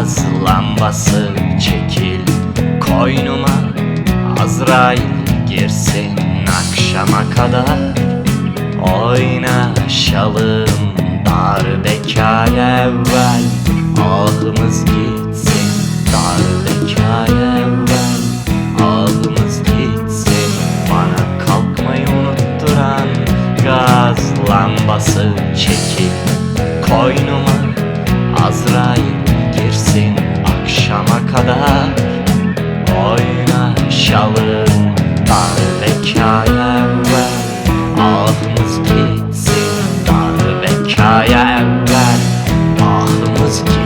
gaz lambası, çekil koynuma, azrail girsin. Akşama kadar oynaşalım, dar-ı bekaya, evvel ahımız gitsin. Dar-ı bekaya, evvel ahımız gitsin. Bana kalkmayı unutturan gaz lambası, çekil koynuma, azrail girsin. Akşama kadar oynaşalım, dar-ı bekaya, evvel ahımız gitsin. Dar-ı bekaya, evvel ahımız gitsin.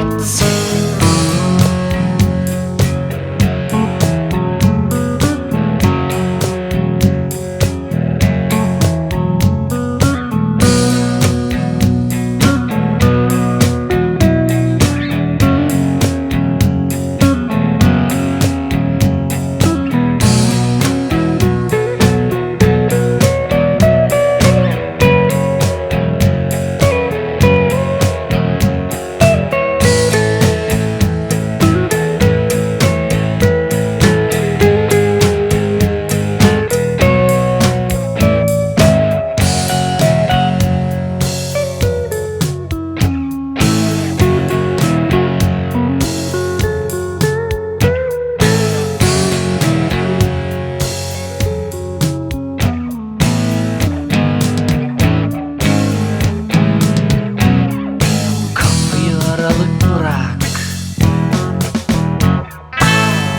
Kapıyı aralık, bırak,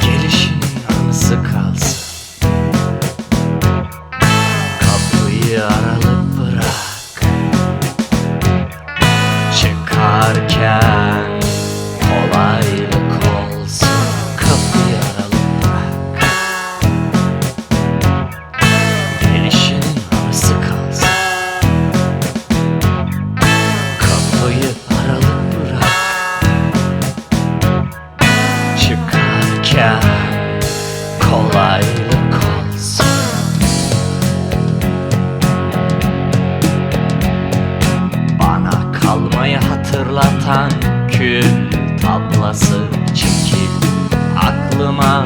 gelişinin anısı kalsın. Kapıyı aralık, bırak, çıkarken kolaylık olsun. Kapıyı aralık, bırak, gelişinin anısı kalsın. Kapıyı aralık, bırak, çıkarken kolaylık olsun. Bana kalmayı hatırlatan kül tablası, çekil aklıma,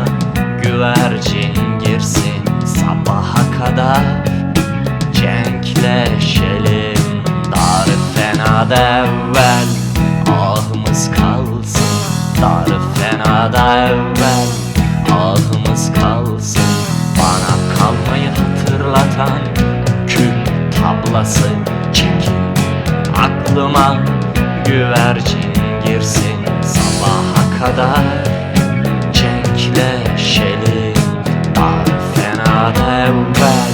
güvercin girsin. Sabaha kadar cenkleşelim, dar-ı fenada, evvel ahımız kalsın. Dar-ı fenada, evvel ahımız kalsın. Bana kalmayı hatırlatan kül tablası, çekil aklıma, güvercin girsin. Sabaha kadar cenkleşelim, dar-ı fenada, evvel